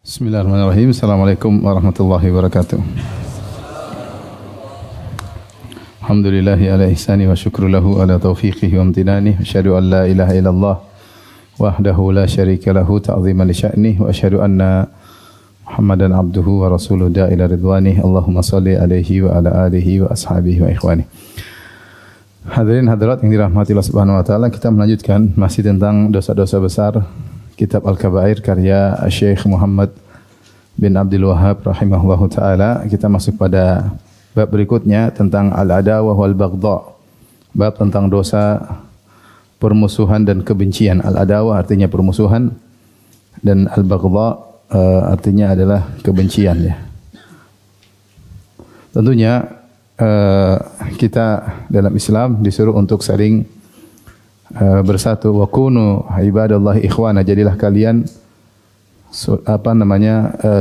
Bismillahirrahmanirrahim. Assalamualaikum warahmatullahi wabarakatuh. Alhamdulillahi ala ihsani wa syukru lahu ala taufiqihi wa amtinani. Asyhadu an la ilaha illallah wahdahu la syarika lahu ta'ziman li sya'nih wa asyhadu anna Muhammadan abduhu wa rasuluhu da'ila ridwani. Allahumma salli alaihi wa ala alihi wa ashabihi wa ikhwani. Hadirin hadirat yang dirahmati Allah Subhanahu wa taala, kita melanjutkan masih tentang dosa-dosa besar Kitab Al-Kabair karya Syekh Muhammad bin Abdul Wahhab rahimahullahu taala. Kita masuk pada bab berikutnya tentang al-adawah wal baghdha. Bab tentang dosa permusuhan dan kebencian. Al-adawah artinya permusuhan dan al-baghdha artinya adalah kebencian ya. Tentunya kita dalam Islam disuruh untuk saling bersatu. Wa kunu ibadallahi ikhwana, jadilah kalian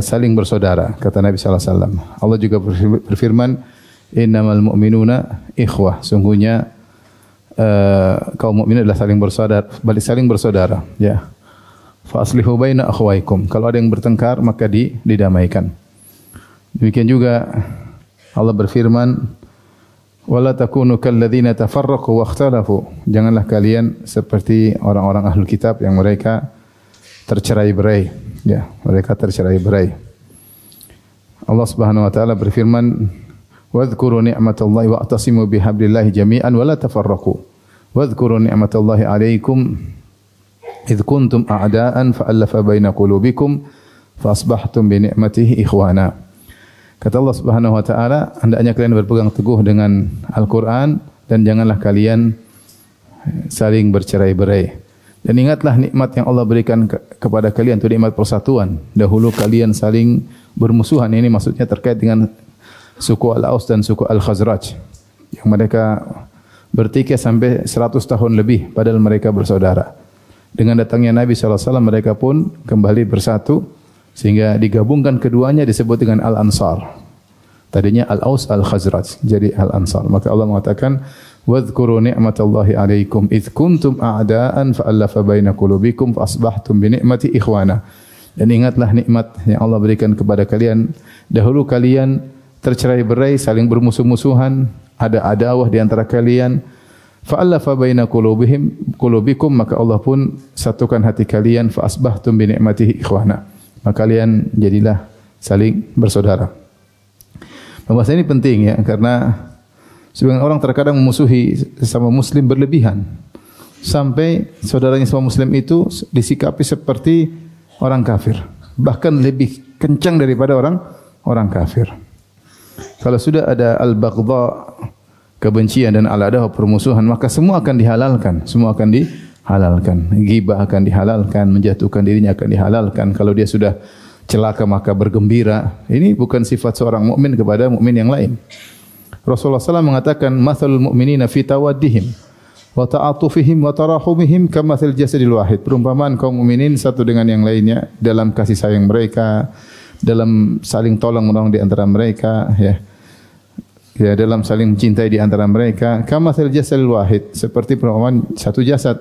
saling bersaudara, kata Nabi sallallahu alaihi wasallam. Allah juga berfirman, innamal mu'minuna ikhwah, sungguhnya kaum mukminin adalah saling bersaudara ya. Fa aslihu baina akhwaikum, kalau ada yang bertengkar maka didamaikan. Demikian juga Allah berfirman, wala takunu kalladzina tafarraqu wakhtalafu, janganlah kalian seperti orang-orang ahlul kitab yang mereka tercerai-berai ya, mereka tercerai-berai. Allah Subhanahu wa taala berfirman, wadhkuru ni'matallahi wa'tasimu bihablillahi jami'an wala tafarraqu wadhkuru ni'matallahi 'alaikum idh kuntum a'da'an fa'alafa baina qulubikum fa asbahtum bi ni'matihi ikhwana. Kata Allah Subhanahu wa taala, hendaknya kalian berpegang teguh dengan Al-Qur'an dan janganlah kalian saling bercerai-berai. Dan ingatlah nikmat yang Allah berikan kepada kalian, itu nikmat persatuan. Dahulu kalian saling bermusuhan. Ini maksudnya terkait dengan suku Al-Aus dan suku Al-Khazraj yang mereka bertikai sampai 100 tahun lebih padahal mereka bersaudara. Dengan datangnya Nabi sallallahu alaihi wasallam, mereka pun kembali bersatu sehingga digabungkan keduanya disebut dengan Al-Ansar. Tadinya Al-Aus Al-Khazraj jadi Al-Ansar. Maka Allah mengatakan, wadhkuru ni'matallahi 'alaikum idh kuntum a'da'an fa'alafa baina qulubikum fa asbahtum bi ni'mati ikhwana. Dan ingatlah nikmat yang Allah berikan kepada kalian. Dahulu kalian tercerai-berai, saling bermusuh-musuhan, ada adawah di antara kalian. Fa'alafa baina qulubikum, maka Allah pun satukan hati kalian, fa asbahtum bi ni'matihi ikhwana. Maka kalian jadilah saling bersaudara. Pembahasan ini penting ya, karena sebagian orang terkadang memusuhi sesama muslim berlebihan sampai saudaranya sesama muslim itu disikapi seperti orang kafir, bahkan lebih kencang daripada orang kafir. Kalau sudah ada al-baghdha, kebencian, dan al-adawah, permusuhan, maka semua akan dihalalkan, semua akan dihalalkan. Ghibah akan dihalalkan, menjatuhkan dirinya akan dihalalkan. Kalau dia sudah celaka maka bergembira. Ini bukan sifat seorang mukmin kepada mukmin yang lain. Rasulullah SAW mengatakan, mathalul mu'minina fi tawaddihim wa ta'atufihim wa tarahumihim kamathil jasadil wahid. Perumpamaan kaum mukminin satu dengan yang lainnya dalam kasih sayang mereka, dalam saling tolong-menolong di antara mereka ya. Ya, dalam saling mencintai di antara mereka, kamathil jasadil wahid, seperti perumpamaan satu jasad.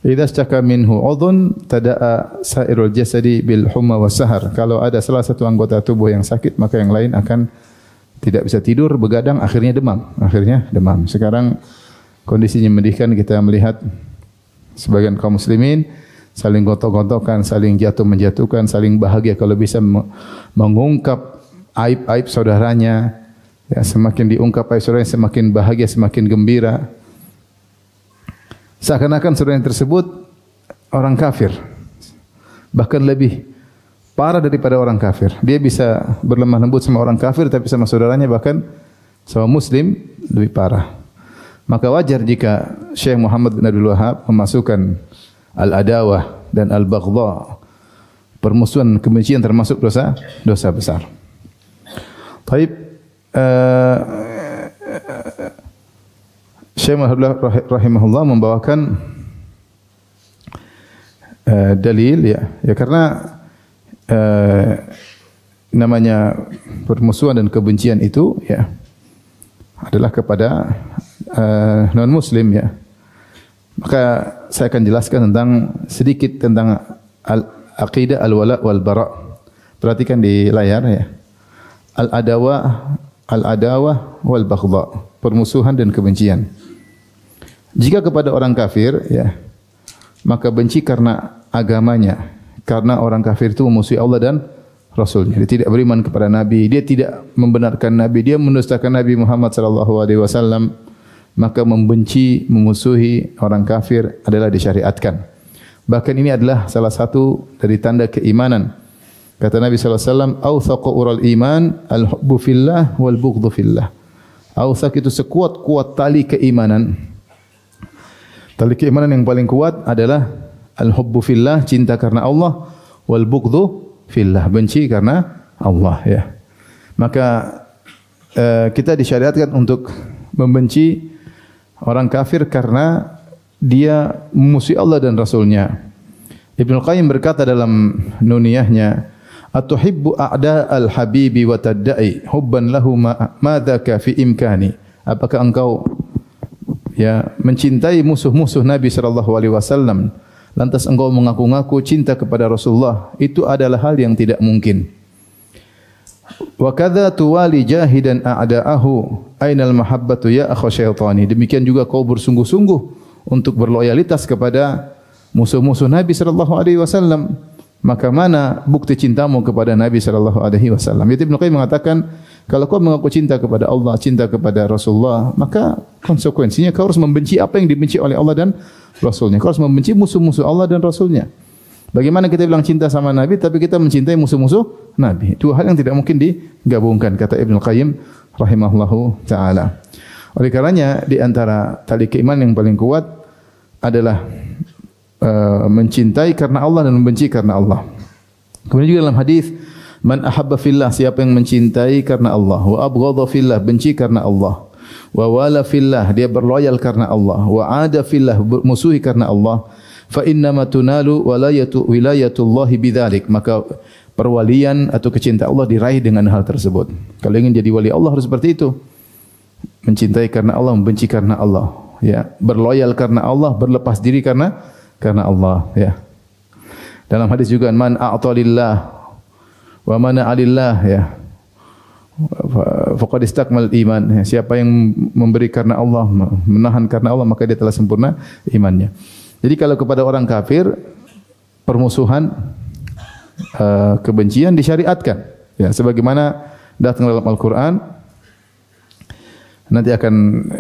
Idza staka minhu udhun tada'a sairul jasadi bil humma was sahar. Kalau ada salah satu anggota tubuh yang sakit, maka yang lain akan tidak bisa tidur, begadang, akhirnya demam. Sekarang kondisinya menyedihkan, kita melihat sebagian kaum muslimin saling gontok-gontokan, saling jatuh-menjatuhkan, saling bahagia kalau bisa mengungkap aib-aib saudaranya. Ya, semakin diungkap aib saudaranya, semakin bahagia, semakin gembira. Seakan-akan saudara tersebut orang kafir, bahkan lebih parah daripada orang kafir. Dia bisa berlemah lembut sama orang kafir, tapi sama saudaranya, bahkan sama muslim, lebih parah. Maka wajar jika Syekh Muhammad bin Abdul Wahhab memasukkan al-adawah dan al-baghdha, permusuhan, kebencian, termasuk dosa besar. Taib, Syekh Muhammad rahimahullah membawakan dalil ya karena namanya permusuhan dan kebencian itu ya adalah kepada non muslim ya. Maka saya akan jelaskan sedikit tentang al-aqidah al-wala wal bara. Perhatikan di layar ya. Al-adawah wal baghdha, permusuhan dan kebencian. Jika kepada orang kafir ya, maka benci karena agamanya, karena orang kafir itu memusuhi Allah dan Rasulnya. Dia tidak beriman kepada Nabi, dia tidak membenarkan Nabi, dia mendustakan Nabi Muhammad sallallahu alaihi wasallam, maka membenci, memusuhi orang kafir adalah disyariatkan. Bahkan ini adalah salah satu dari tanda keimanan. Kata Nabi sallallahu alaihi wasallam, "Awthaqu ural iman al-hubbu fillah wal bughdhu fillah." Awthaq itu sekuat-kuat tali keimanan. Tali keimanan yang paling kuat adalah al-hubbu fillah, cinta karena Allah, wal bughdhu fillah, benci karena Allah ya. Maka kita disyariatkan untuk membenci orang kafir karena dia memusuhi Allah dan Rasulnya. Ibnu Qayyim berkata dalam nuniyahnya, "Atuhibbu a'da al-habibi wa tadda'i hubban lahu ma dzaka fi imkani." Apakah engkau ya mencintai musuh-musuh Nabi sallallahu alaihi wasallam, lantas engkau mengaku-ngaku cinta kepada Rasulullah? Itu adalah hal yang tidak mungkin. Wa kadza tuwali jahidan a'da'ahu ainal mahabbatu ya akha syaitani. Demikian juga kau bersungguh-sungguh untuk berloyalitas kepada musuh-musuh Nabi sallallahu alaihi wasallam, maka mana bukti cintamu kepada Nabi sallallahu alaihi wasallam? Ibnu Qayyim mengatakan, kalau kau mengaku cinta kepada Allah, cinta kepada Rasulullah, maka konsekuensinya kau harus membenci apa yang dibenci oleh Allah dan Rasulnya. Kau harus membenci musuh-musuh Allah dan Rasulnya. Bagaimana kita bilang cinta sama Nabi, tapi kita mencintai musuh-musuh Nabi? Dua hal yang tidak mungkin digabungkan, kata Ibnu Qayyim rahimahullahu ta'ala. Oleh karenanya, di antara tali keimanan yang paling kuat adalah mencintai karena Allah dan membenci karena Allah. Kemudian juga dalam hadis, man ahabba fillah, siapa yang mencintai karena Allah, wa abghadha fillah, benci karena Allah, wa wala fillah, dia berloyal karena Allah, wa ada fillah, musuhi karena Allah, fa innama tunalu wilayatullahi bidzalik, maka perwalian atau kecintaan Allah diraih dengan hal tersebut. Kalau ingin jadi wali Allah harus seperti itu. Mencintai karena Allah, membenci karena Allah, ya, berloyal karena Allah, berlepas diri karena Allah, ya. Dalam hadis juga, man a'ta lillah wa mana alillah, ya, faqad istakmal iman. Siapa yang memberi karena Allah, menahan karena Allah, maka dia telah sempurna imannya. Jadi kalau kepada orang kafir, permusuhan, kebencian disyariatkan, ya, sebagaimana datang dalam Al-Quran. Nanti akan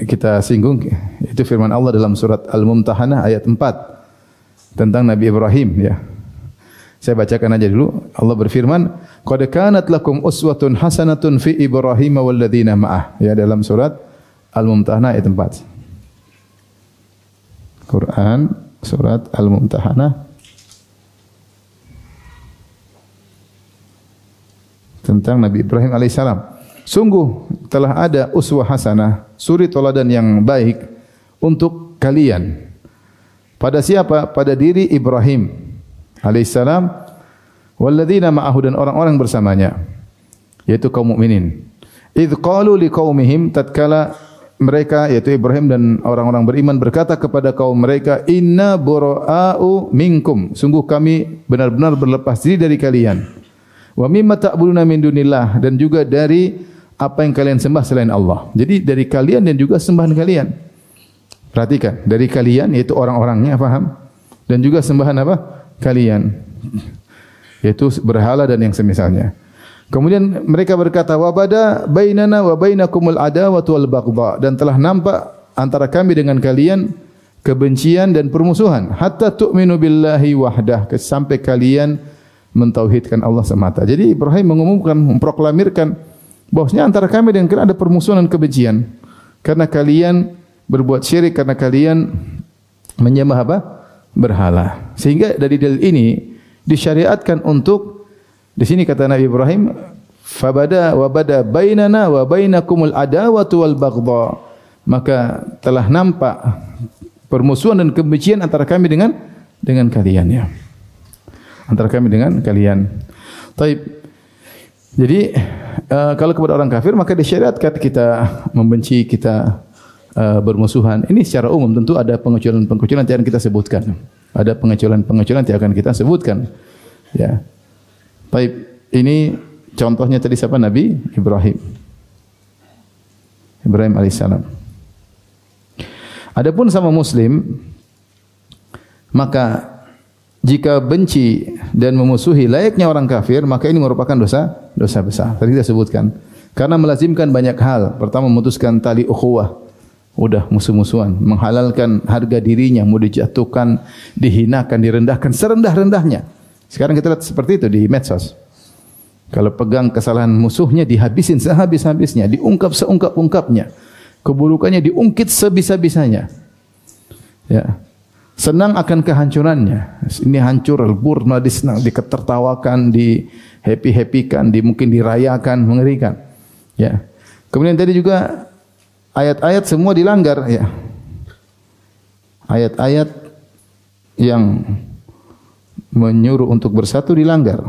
kita singgung, itu firman Allah dalam surat Al-Mumtahanah ayat 4 tentang Nabi Ibrahim, ya. Saya bacakan aja dulu. Allah berfirman, "Qad kanat lakum uswatun hasanatun fi Ibrahim wal ladzina ma'ah." Ya, dalam surat Al-Mumtahanah ayat 4. Quran surat Al-Mumtahanah tentang Nabi Ibrahim alaihissalam. Sungguh telah ada uswah hasanah, suri teladan yang baik untuk kalian. Pada siapa? Pada diri Ibrahim alaihissalam, walladzina ma'ahu, dan orang-orang bersamanya, yaitu kaum mukminin. Idz qalu liqaumihim, tatkala mereka, yaitu Ibrahim dan orang-orang beriman, berkata kepada kaum mereka, inna bura'u minkum, sungguh kami benar-benar berlepas diri dari kalian. Wa mimma ta'buduna min dunillah, dan juga dari apa yang kalian sembah selain Allah. Jadi dari kalian dan juga sembahan kalian. Perhatikan, dari kalian yaitu orang-orangnya, faham? Dan juga sembahan apa? Kalian. Yaitu berhala dan yang semisalnya. Kemudian mereka berkata, wa bada bainana wa bainakumul adawatu wal baghdha, dan telah nampak antara kami dengan kalian kebencian dan permusuhan, hatta tu'minu billahi wahdah, sampai kalian mentauhidkan Allah semata. Jadi Ibrahim mengumumkan, memproklamirkan bahwasanya antara kami dan kalian ada permusuhan dan kebencian karena kalian berbuat syirik, karena kalian menyembah apa? Berhala. Sehingga dari dalil ini disyariatkan untuk, di sini kata Nabi Ibrahim, fabada wa bada bainana wa bainakumul adawatu wal baghdha, maka telah nampak permusuhan dan kebencian antara kami dengan kalian, ya. Antara kami dengan kalian. Taib. Jadi kalau kepada orang kafir maka disyariatkan kita membenci, kita bermusuhan. Ini secara umum, tentu ada pengecualian-pengecualian nanti akan kita sebutkan. Ada pengecualian-pengecualian nanti akan kita sebutkan. Ya. Baik, Ini contohnya tadi siapa? Nabi Ibrahim. Ibrahim alaihissalam. Adapun sama muslim, maka jika benci dan memusuhi layaknya orang kafir, maka ini merupakan dosa besar. Tadi kita sebutkan. Karena melazimkan banyak hal. Pertama, memutuskan tali ukhuwah. Udah musuh-musuhan. Menghalalkan harga dirinya. Mau dijatuhkan, dihinakan, direndahkan. Serendah-rendahnya. Sekarang kita lihat seperti itu di medsos. Kalau pegang kesalahan musuhnya, dihabisin sehabis-habisnya. Diungkap seungkap-ungkapnya. Keburukannya diungkit sebisa-bisanya. Ya. Senang akan kehancurannya. Ini hancur, lebur, diketertawakan, di happy-happykan, mungkin dirayakan, mengerikan. Ya. Kemudian tadi juga ayat-ayat semua dilanggar. Ya. Ayat-ayat yang menyuruh untuk bersatu dilanggar.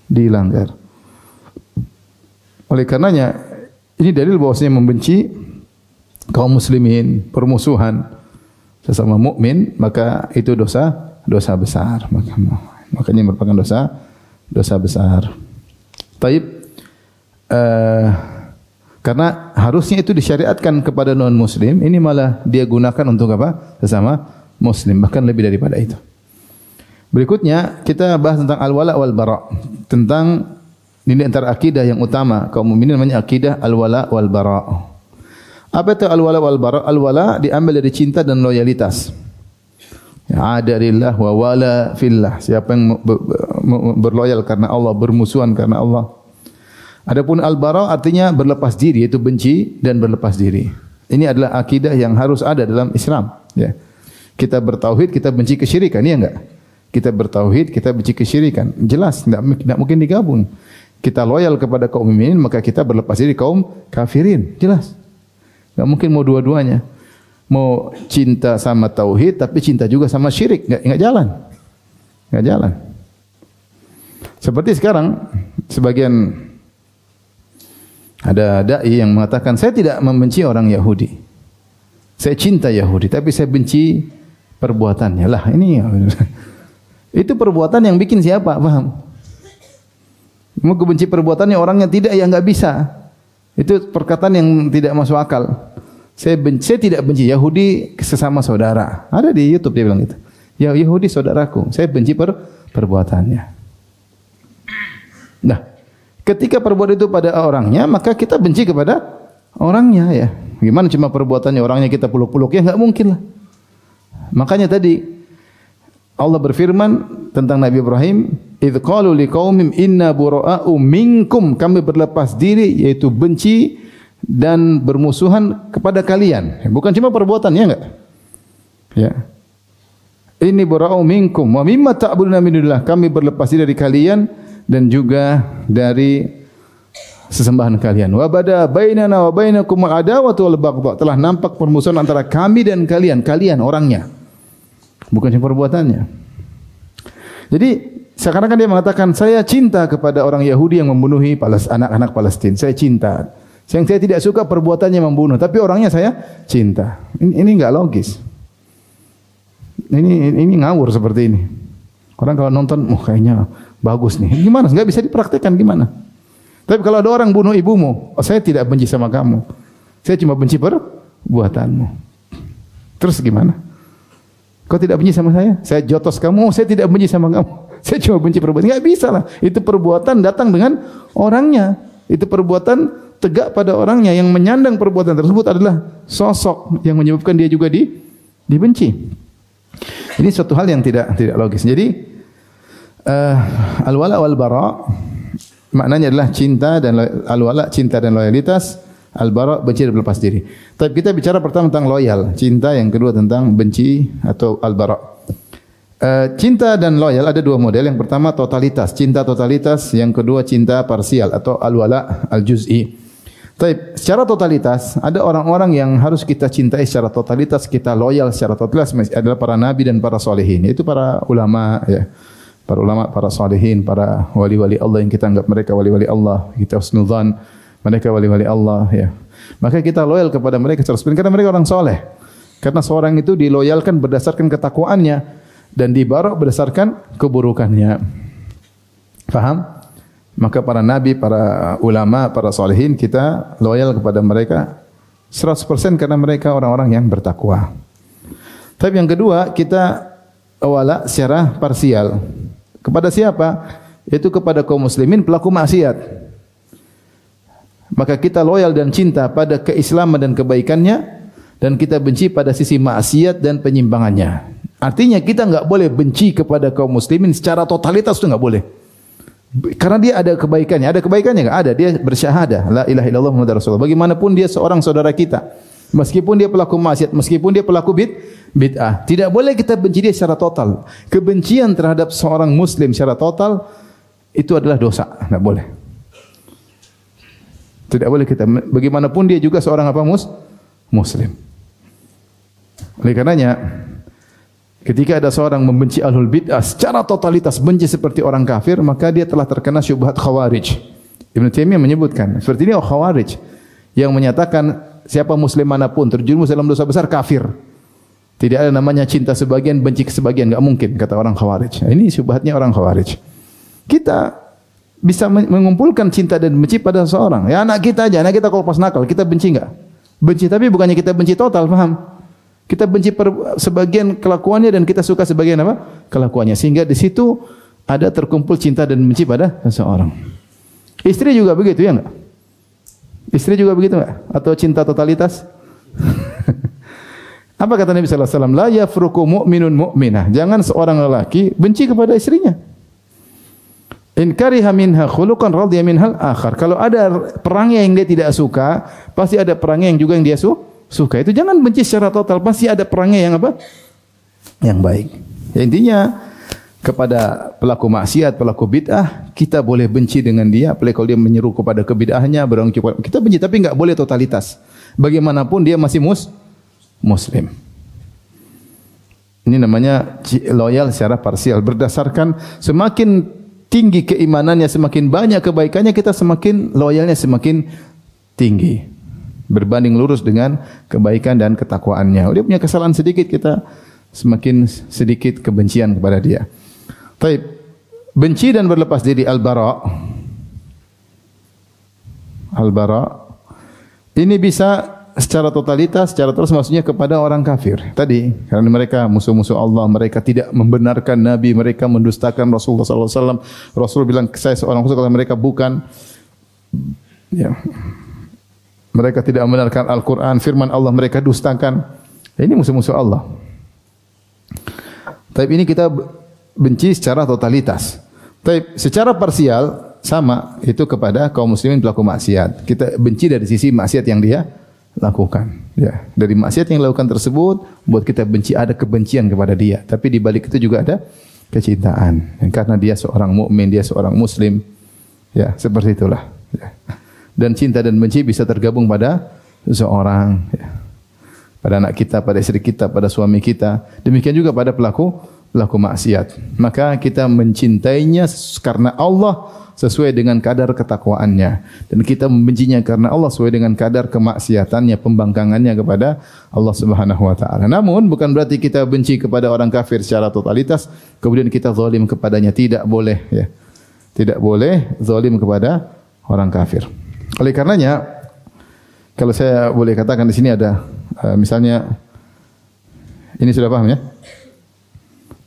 Dilanggar. Oleh karenanya, ini dalil bahwasanya membenci kaum muslimin, permusuhan sesama mukmin, maka itu dosa besar. Makanya merupakan dosa besar. Taib, karena harusnya itu disyariatkan kepada non muslim, ini malah dia gunakan untuk apa? Sesama muslim, bahkan lebih daripada itu. Berikutnya kita bahas tentang al-wala wal bara. Tentang ini antara akidah yang utama kaum mukminin, namanya akidah al-wala wal bara. Apa itu al-wala wal bara? Al-wala diambil dari cinta dan loyalitas. Ya, ada lillah wa wala fillah. Siapa yang berloyal karena Allah, bermusuhan karena Allah. Adapun al-bara artinya berlepas diri, yaitu benci dan berlepas diri. Ini adalah akidah yang harus ada dalam Islam. Ya. Kita bertauhid, kita benci kesyirikan, iya enggak? Kita bertauhid, kita benci kesyirikan. Jelas, tidak mungkin digabung. Kita loyal kepada kaum mukminin, maka kita berlepas diri kaum kafirin. Jelas. Enggak mungkin mau dua-duanya. Mau cinta sama tauhid tapi cinta juga sama syirik, enggak jalan. Enggak jalan. Seperti sekarang sebagian ada dai yang mengatakan, saya tidak membenci orang Yahudi. Saya cinta Yahudi tapi saya benci perbuatannya. Lah, ini itu perbuatan yang bikin siapa? Paham? Mau benci perbuatannya orangnya tidak, ya enggak bisa. Itu perkataan yang tidak masuk akal. Saya tidak benci Yahudi sesama saudara. Ada di YouTube dia bilang gitu. Ya, Yahudi saudaraku. Saya benci perbuatannya. Nah, ketika perbuatan itu pada orangnya, maka kita benci kepada orangnya ya. Gimana cuma perbuatannya orangnya kita peluk-peluk? Ya enggak mungkin lah. Makanya tadi Allah berfirman tentang Nabi Ibrahim, "Idz qalu liqaumim inna bura'u minkum," kami berlepas diri, yaitu benci dan bermusuhan kepada kalian. Bukan cuma perbuatan, ya enggak? Ya. Inni bura'u minkum wa mimma ta'buduna min dunillah, kami berlepas diri dari kalian dan juga dari sesembahan kalian. Wa bada bainana wa bainakum al-adawatu wal baghdha, telah nampak permusuhan antara kami dan kalian orangnya. Bukan cuma perbuatannya. Jadi sekarang kan dia mengatakan, saya cinta kepada orang Yahudi yang membunuhi anak-anak Palestina. Saya cinta. Yang saya tidak suka perbuatannya membunuh, tapi orangnya saya cinta. Ini enggak logis. Ini ngawur seperti ini. Orang kalau nonton, kayaknya bagus nih. Gimana? Enggak bisa dipraktikkan gimana? Tapi kalau ada orang bunuh ibumu, saya tidak benci sama kamu. Saya cuma benci perbuatanmu. Terus gimana? Kau tidak benci sama saya? Saya jotos kamu, saya tidak benci sama kamu. Saya cuma benci perbuatan. Enggak bisa lah. Itu perbuatan datang dengan orangnya. Itu perbuatan tegak pada orangnya. Yang menyandang perbuatan tersebut adalah sosok yang menyebabkan dia juga dibenci. Ini suatu hal yang tidak logis. Jadi al-wala wal bara maknanya adalah cinta dan al-wala, cinta dan loyalitas, al-bara benci dan berlepas diri. Tapi kita bicara pertama tentang loyal, cinta, yang kedua tentang benci atau al-bara. Cinta dan loyal ada dua model. Yang pertama totalitas, cinta totalitas, yang kedua cinta parsial atau al-wala al-juz'i. Tapi secara totalitas ada orang-orang yang harus kita cintai secara totalitas, kita loyal secara totalitas, adalah para nabi dan para solehin. Itu para ulama ya. Para ulama, para salihin, para wali-wali Allah yang kita anggap mereka wali-wali Allah, kita husnudzan mereka wali-wali Allah ya. Maka kita loyal kepada mereka 100% karena mereka orang soleh. Karena seorang itu diloyalkan berdasarkan ketakwaannya dan dibarok berdasarkan keburukannya. Faham? Maka para nabi, para ulama, para salihin kita loyal kepada mereka 100% karena mereka orang-orang yang bertakwa. Tapi yang kedua, kita wala secara parsial. Kepada siapa? Yaitu kepada kaum muslimin pelaku maksiat. Maka kita loyal dan cinta pada keislaman dan kebaikannya, dan kita benci pada sisi maksiat dan penyimpangannya. Artinya kita enggak boleh benci kepada kaum muslimin secara totalitas, itu enggak boleh. Karena dia ada kebaikannya. Ada kebaikannya enggak? Ada. Dia bersyahadah la ilaha illallah Muhammadur Rasulullah. Bagaimanapun dia seorang saudara kita. Meskipun dia pelaku maksiat, meskipun dia pelaku bid'ah, tidak boleh kita benci dia secara total. Kebencian terhadap seorang muslim secara total itu adalah dosa, enggak boleh. Tidak boleh kita, bagaimanapun dia juga seorang apa? Muslim. Oleh karenanya, ketika ada seorang membenci ahlul bid'ah secara totalitas, benci seperti orang kafir, maka dia telah terkena syubhat khawarij. Ibn Taimiyah menyebutkan, seperti ini khawarij yang menyatakan siapa muslim manapun terjerumus dalam dosa besar kafir. Tidak ada namanya cinta sebagian, benci sebagian, enggak mungkin kata orang khawarij. Ini syubhatnya orang khawarij. Kita bisa mengumpulkan cinta dan benci pada seorang. Ya anak kita aja, anak kita kalau pas nakal, kita benci enggak? Benci, tapi bukannya kita benci total, paham? Kita benci sebagian kelakuannya dan kita suka sebagian apa? Kelakuannya. Sehingga di situ ada terkumpul cinta dan benci pada seseorang. Istri juga begitu, ya enggak? Istri juga begitu enggak? Atau cinta totalitas? Apa kata Nabi sallallahu alaihi wasallam? La yafruqu mu'minun mu'minah. Jangan seorang lelaki benci kepada istrinya. In kariha minha khuluqan radiya minhal akhar. Kalau ada perangai yang dia tidak suka, pasti ada perangai yang juga yang dia suka. Itu jangan benci secara total, pasti ada perangai yang apa? Yang baik. Ya, intinya kepada pelaku maksiat, pelaku bid'ah, kita boleh benci dengan dia, apalagi kalau dia menyeru kepada kebid'ahnya, kita benci tapi enggak boleh totalitas. Bagaimanapun dia masih muslim. Ini namanya loyal secara parsial, berdasarkan semakin tinggi keimanannya, semakin banyak kebaikannya, kita semakin loyalnya semakin tinggi. Berbanding lurus dengan kebaikan dan ketakwaannya. Dia punya kesalahan sedikit, kita semakin sedikit kebencian kepada dia. Baik, benci dan berlepas diri al-bara. Al-bara ini bisa secara totalitas, secara terus maksudnya kepada orang kafir. Tadi karena mereka musuh-musuh Allah, mereka tidak membenarkan Nabi, mereka mendustakan Rasulullah sallallahu alaihi wasallam. Rasul bilang saya seorang musuh, kalau mereka bukan. Ya. Mereka tidak membenarkan Al-Qur'an, firman Allah mereka dustakan. Ini musuh-musuh Allah. Tapi ini kita benci secara totalitas. Tapi secara parsial sama itu kepada kaum muslimin pelaku maksiat. Kita benci dari sisi maksiat yang dia lakukan. Ya, dari maksiat yang dilakukan tersebut buat kita benci, ada kebencian kepada dia. Tapi di balik itu juga ada kecintaan. Dan karena dia seorang mukmin, dia seorang muslim. Ya, seperti itulah. Ya. Dan cinta dan benci bisa tergabung pada seseorang. Ya. Pada anak kita, pada istri kita, pada suami kita. Demikian juga pada pelaku maksiat. Maka kita mencintainya karena Allah sesuai dengan kadar ketakwaannya, dan kita membencinya karena Allah sesuai dengan kadar kemaksiatannya, pembangkangannya kepada Allah Subhanahu wa taala. Namun bukan berarti kita benci kepada orang kafir secara totalitas kemudian kita zalim kepadanya, tidak boleh ya. Tidak boleh zalim kepada orang kafir. Oleh karenanya kalau saya boleh katakan di sini ada misalnya ini sudah paham ya?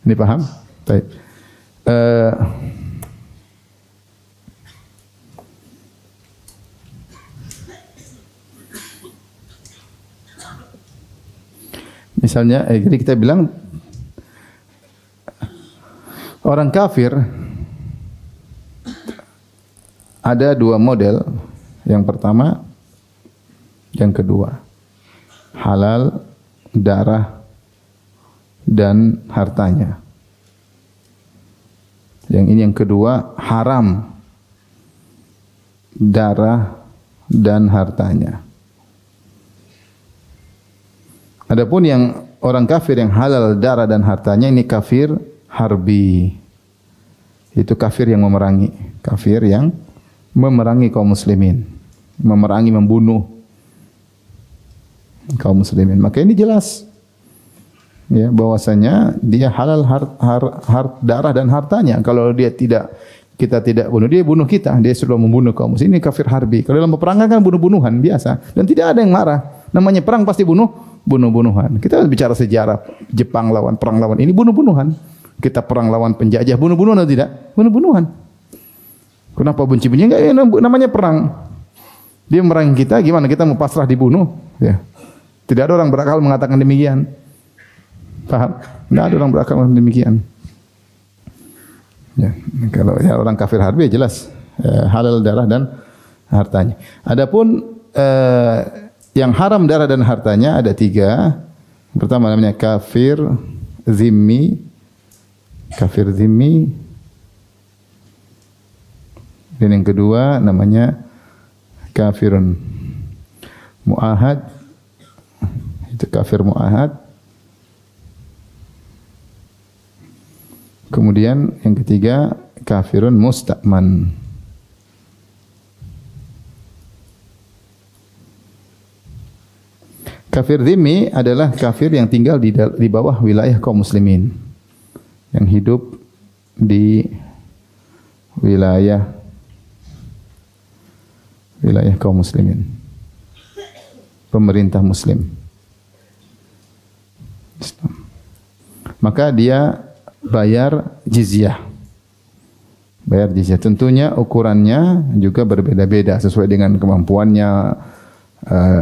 Ini paham? Baik. Misalnya, jadi kita bilang orang kafir ada dua model. Yang pertama, yang kedua, halal darah dan hartanya. Yang ini yang kedua, haram darah dan hartanya. Adapun yang orang kafir yang halal darah dan hartanya, ini kafir harbi. Itu kafir yang memerangi, kafir yang memerangi kaum muslimin, memerangi, membunuh kaum muslimin. Maka ini jelas ya, bahwasanya dia halal darah dan hartanya. Kalau dia kita tidak bunuh, dia bunuh kita. Dia sudah membunuh kaum muslimin. Ini kafir harbi. Kalau dalam peperangan kan bunuh-bunuhan biasa dan tidak ada yang marah. Namanya perang pasti bunuh-bunuhan. Kita bicara sejarah Jepang perang lawan ini bunuh-bunuhan. Kita perang lawan penjajah bunuh-bunuhan atau tidak? Bunuh-bunuhan. Kenapa benci-benci? Enggak, namanya perang. Dia merangi kita, gimana kita mau pasrah dibunuh? Ya. Tidak ada orang berakal mengatakan demikian. Paham? Tidak ada orang berakal mengatakan demikian. Ya, kalau ya, orang kafir harbi jelas halal darah dan hartanya. Adapun yang haram darah dan hartanya ada 3. Pertama namanya kafir zimmi. Kafir zimmi. Dan yang kedua namanya kafirun mu'ahad. Itu kafir mu'ahad. Kemudian yang ketiga kafirun musta'man. Kafir zimmi adalah kafir yang tinggal di bawah wilayah kaum muslimin, yang hidup di wilayah kaum muslimin, pemerintah muslim. Maka dia bayar jizyah. Bayar jizyah. Tentunya ukurannya juga berbeda-beda sesuai dengan kemampuannya.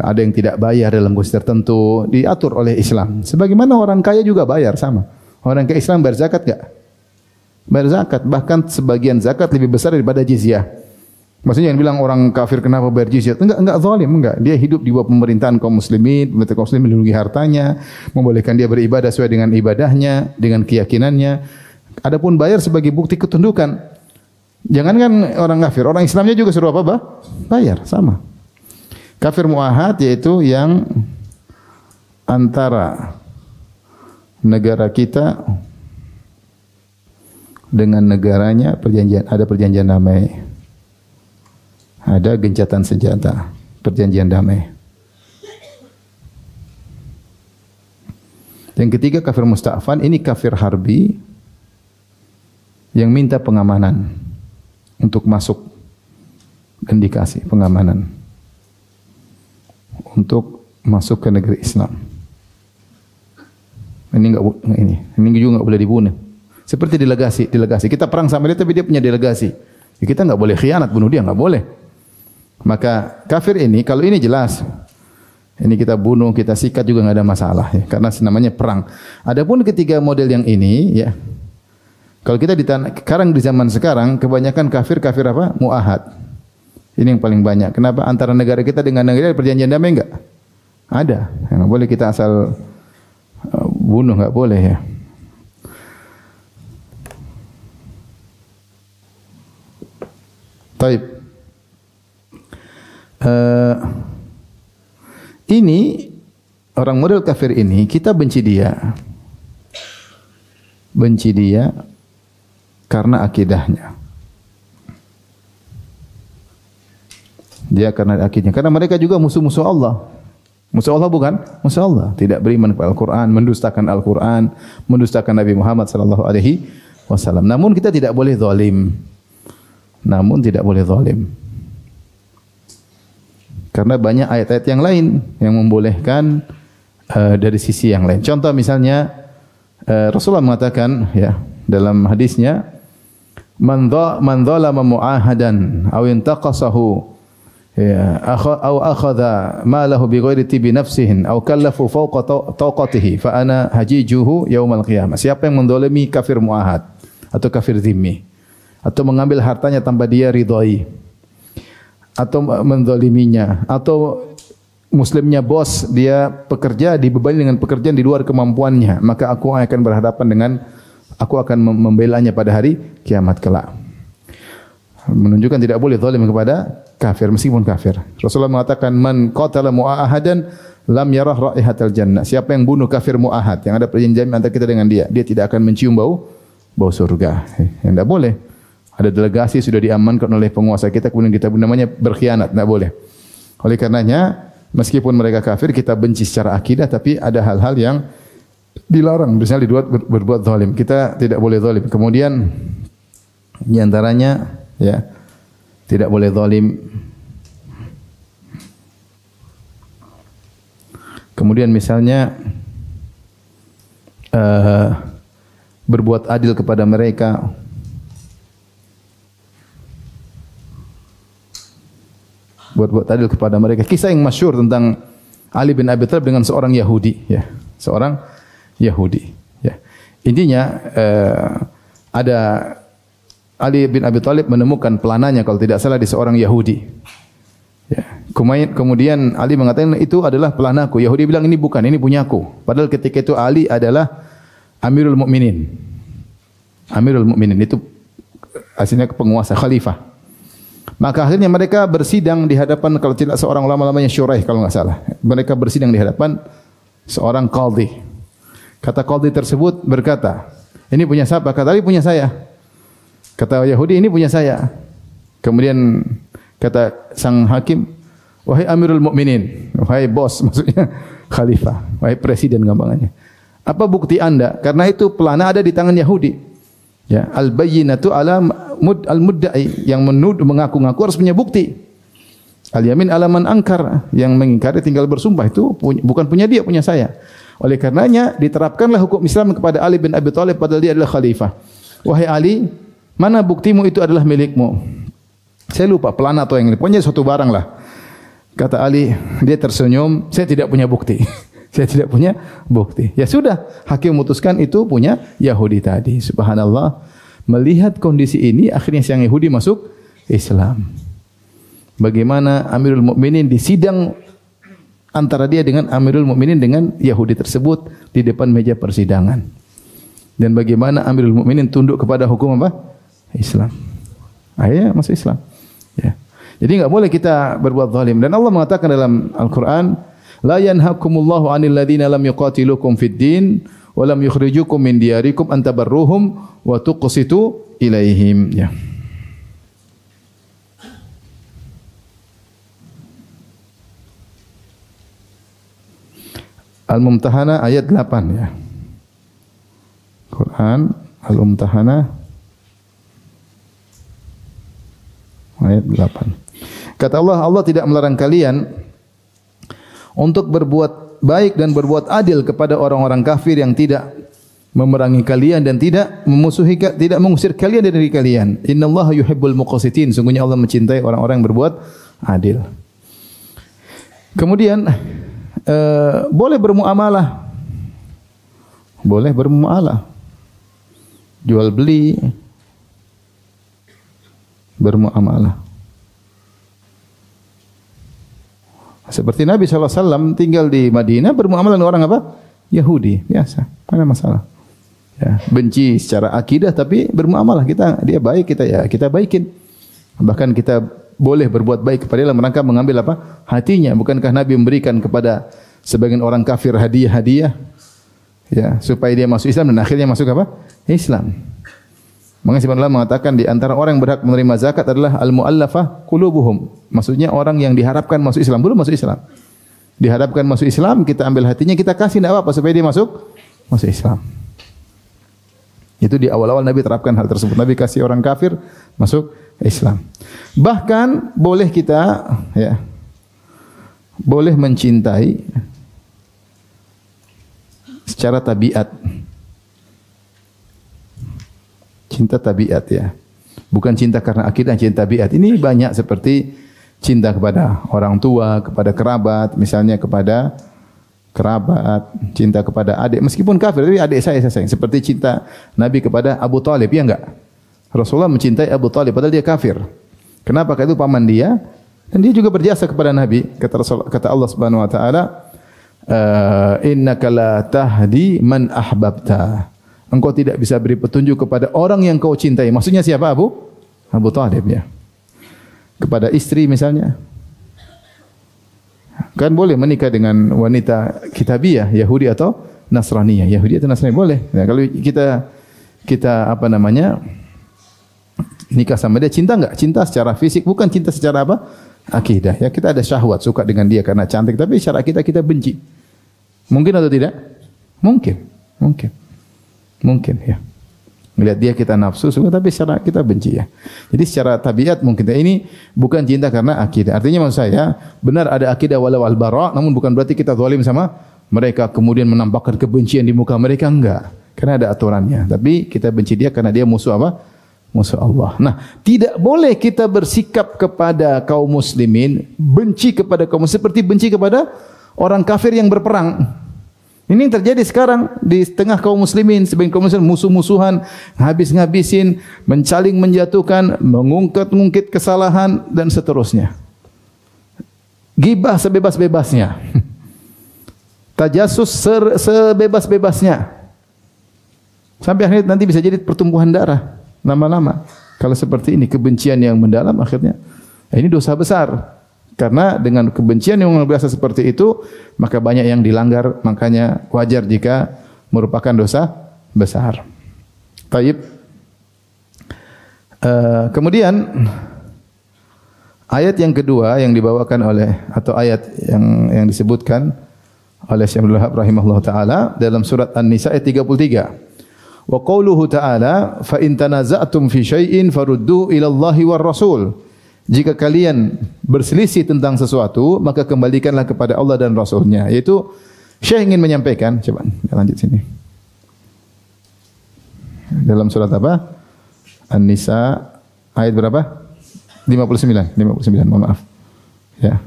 Ada yang tidak bayar dalam kondisi tertentu, diatur oleh Islam. Sebagaimana orang kaya juga bayar sama. Orang kaya Islam bayar zakat enggak? Bayar zakat, bahkan sebagian zakat lebih besar daripada jizyah. Maksudnya yang bilang orang kafir kenapa bayar jizyah? Enggak zalim, enggak. Dia hidup di bawah pemerintahan kaum muslimin, pemerintah kaum muslimin melindungi hartanya, membolehkan dia beribadah sesuai dengan ibadahnya, dengan keyakinannya. Adapun bayar sebagai bukti ketundukan. Jangankan orang kafir, orang Islamnya juga suruh apa, bayar, sama. Kafir mu'ahad yaitu yang antara negara kita dengan negaranya ada perjanjian damai. Ada gencatan senjata, perjanjian damai. Yang ketiga kafir musta'fan, ini kafir harbi yang minta pengamanan untuk masuk dan dikasih pengamanan untuk masuk ke negeri Islam. Ini juga enggak boleh dibunuh. Seperti delegasi. Kita perang sama dia tapi dia punya delegasi. Ya, kita enggak boleh khianat bunuh dia, enggak boleh. Maka kafir ini kalau ini jelas. Ini kita bunuh, kita sikat juga enggak ada masalah ya, karena namanya perang. Adapun ketiga model yang ini ya. Kalau kita sekarang di zaman sekarang kebanyakan kafir apa? Mu'ahad. Ini yang paling banyak. Kenapa? Antara negara kita dengan negara perjanjian damai enggak? Ada. Enggak boleh kita asal bunuh, enggak boleh ya. Taib. Ini orang model kafir ini kita benci dia. Benci dia karena akidahnya. Dia karena akidahnya. Karena mereka juga musuh-musuh Allah. Musuh Allah bukan? Musuh Allah. Tidak beriman kepada Al-Quran, mendustakan Al-Quran, mendustakan Nabi Muhammad sallallahu alaihi wasallam. Namun kita tidak boleh zalim. Karena banyak ayat-ayat yang lain yang membolehkan dari sisi yang lain. Contoh misalnya Rasulullah mengatakan ya dalam hadisnya man dzalama mu'ahadan aw intaqasahu ya akhadha malahu bighairi tibi nafsihin aw kallafu fawqa taqatihi fa ana hajijuhu yaumal qiyamah. Siapa yang menzalimi kafir mu'ahad atau kafir zimmi atau mengambil hartanya tanpa dia ridhai atau menzaliminya atau muslimnya bos dia pekerja dibebani dengan pekerjaan di luar kemampuannya, maka aku akan membelanya pada hari kiamat kelak. Menunjukkan tidak boleh zalim kepada kafir meskipun kafir. Rasulullah mengatakan man qatala mu'ahadan lam yarah raihatal jannah. Siapa yang bunuh kafir mu'ahad yang ada perjanjian antara kita dengan dia tidak akan mencium bau surga. Yang tidak boleh. Ada delegasi sudah diamankan oleh penguasa kita kemudian kita namanya berkhianat, tidak boleh. Oleh karenanya meskipun mereka kafir kita benci secara akidah tapi ada hal-hal yang dilarang, misalnya berbuat zalim. Kita tidak boleh zalim. Kemudian di antaranya ya tidak boleh zalim. Kemudian misalnya berbuat adil kepada mereka. Berbuat adil kepada mereka. Kisah yang masyhur tentang Ali bin Abi Thalib dengan seorang Yahudi, ya, seorang Yahudi. Ya. Intinya ada Ali bin Abi Thalib menemukan pelananya kalau tidak salah di seorang Yahudi. Ya. Kemudian Ali mengatakan itu adalah pelanaku. Yahudi bilang ini bukan, ini punyaku. Padahal ketika itu Ali adalah Amirul Mukminin. Amirul Mukminin itu aslinya penguasa khalifah. Maka akhirnya mereka bersidang di hadapan kalau tidak seorang ulama namanya Syuraih kalau enggak salah. Mereka bersidang di hadapan seorang qadhi. Kata qadhi tersebut berkata, "Ini punya siapa?" Kata Ali, "Punya saya." Kata Yahudi, "Ini punya saya." Kemudian kata sang hakim, "Wahai Amirul Mukminin, wahai bos," maksudnya khalifah, wahai presiden gampangannya. "Apa bukti Anda?" Karena itu pelana ada di tangan Yahudi. Ya, al-bayyinatu ala al-mudda'i, yang menuduh mengaku-ngaku harus punya bukti. Al-yamin ala man angkar, yang mengingkari tinggal bersumpah itu bukan punya dia, punya saya. Oleh karenanya diterapkanlah hukum Islam kepada Ali bin Abi Thalib padahal dia adalah khalifah. "Wahai Ali, mana buktimu itu adalah milikmu?" Saya lupa pelana atau yang lain, pokoknya suatu barang lah. Kata Ali, dia tersenyum, "Saya tidak punya bukti." Saya tidak punya bukti. Ya sudah, hakim memutuskan itu punya Yahudi tadi. Subhanallah, melihat kondisi ini akhirnya sang Yahudi masuk Islam. Bagaimana Amirul Mukminin disidang antara dia dengan Amirul Mukminin dengan Yahudi tersebut di depan meja persidangan. Dan bagaimana Amirul Mukminin tunduk kepada hukum apa? Islam. Akhirnya masuk Islam. Ya. Jadi enggak boleh kita berbuat zalim. Dan Allah mengatakan dalam Al-Quran, "La yanhakumullahu 'anil ladzina lam yuqatilukum fid din wa lam yukhrijukum min diyarikum an tabarruhum wa tuqsitu ilaihim." Ya. Al-Mumtahanah ayat 8 ya. Quran Al-Mumtahanah ayat 8. Kata Allah, Allah tidak melarang kalian untuk berbuat baik dan berbuat adil kepada orang-orang kafir yang tidak memerangi kalian dan tidak memusuhi, tidak mengusir kalian dari kalian. Innallaha yuhibbul muqsitin. Sungguhnya Allah mencintai orang-orang yang berbuat adil. Kemudian boleh bermuamalah. Boleh bermuamalah. Jual beli, bermuamalah. Seperti Nabi SAW tinggal di Madinah bermuamalah dengan orang apa? Yahudi, biasa. Mana masalah? Ya, benci secara akidah tapi bermuamalah, dia baik, kita baikin. Bahkan kita boleh berbuat baik kepada dia dalam rangka mengambil apa? Hatinya. Bukankah Nabi memberikan kepada sebagian orang kafir hadiah-hadiah ya, supaya dia masuk Islam dan akhirnya masuk apa? Islam. Maka sebenarnya mengatakan di antara orang yang berhak menerima zakat adalah al-mu'allafah qulubuhum. Maksudnya orang yang diharapkan masuk Islam, belum masuk Islam. Diharapkan masuk Islam, kita ambil hatinya, kita kasih enggak apa-apa supaya dia masuk Islam. Itu di awal-awal Nabi terapkan hal tersebut. Nabi kasih orang kafir masuk Islam. Bahkan boleh kita ya boleh mencintai secara tabiat. Cinta tabiat ya. Bukan cinta karena akidah, cinta tabiat. Ini banyak seperti cinta kepada orang tua, kepada kerabat, misalnya kepada kerabat, cinta kepada adik, meskipun kafir, tapi adik saya sayang. Seperti cinta Nabi kepada Abu Talib, ya enggak? Rasulullah mencintai Abu Talib, padahal dia kafir. Kenapa? Karena itu paman dia, dan dia juga berjasa kepada Nabi. Kata Allah Subhanahu Wa Taala, innaka la tahdi man ahbabta. Engkau tidak bisa beri petunjuk kepada orang yang kau cintai. Maksudnya siapa? Abu Talib ya. Kepada istri misalnya. Kan boleh menikah dengan wanita kitabiah, Yahudi atau Nasraniyah. Yahudi atau Nasrani boleh. Nah, kalau kita apa namanya? Nikah sama dia, cinta enggak? Cinta secara fisik, bukan cinta secara apa? Akidah. Ya, kita ada syahwat, suka dengan dia karena cantik, tapi secara kita benci. Mungkin atau tidak? Mungkin. Mungkin. Mungkin ya. Melihat dia kita nafsu, tapi secara kita benci ya. Jadi secara tabiat mungkin ini bukan cinta karena akidah. Artinya maksud saya, benar ada akidah walau al-bara, namun bukan berarti kita zalim sama mereka kemudian menampakkan kebencian di muka mereka, enggak. Karena ada aturannya. Tapi kita benci dia karena dia musuh apa? Musuh Allah. Nah, tidak boleh kita bersikap kepada kaum muslimin benci kepada kaum muslimin seperti benci kepada orang kafir yang berperang. Ini yang terjadi sekarang di tengah kaum muslimin, sebagian kaum muslimin musuh-musuhan, habis-ngabisin, mencaling menjatuhkan, mengungkit-ungkit kesalahan dan seterusnya. Gibah sebebas-bebasnya. Tajasus sebebas-bebasnya. Sampai akhirnya nanti bisa jadi pertumbuhan darah lama-lama. Kalau seperti ini kebencian yang mendalam akhirnya ini dosa besar. Karena dengan kebencian yang luar biasa seperti itu, maka banyak yang dilanggar, makanya wajar jika merupakan dosa besar. Taib. Kemudian ayat yang kedua yang dibawakan oleh atau ayat yang disebutkan oleh Syekh Abdul Wahab rahimahullah taala dalam surat An-Nisa ayat 33. Wa qauluhu ta'ala fa in tanaza'tum fi syai'in faruddu ila Allahi war Rasul. Jika kalian berselisih tentang sesuatu, maka kembalikanlah kepada Allah dan Rasul-Nya. Yaitu Syekh ingin menyampaikan, coba lanjut sini. Dalam surat apa? An-Nisa ayat berapa? 59, mohon maaf. Ya.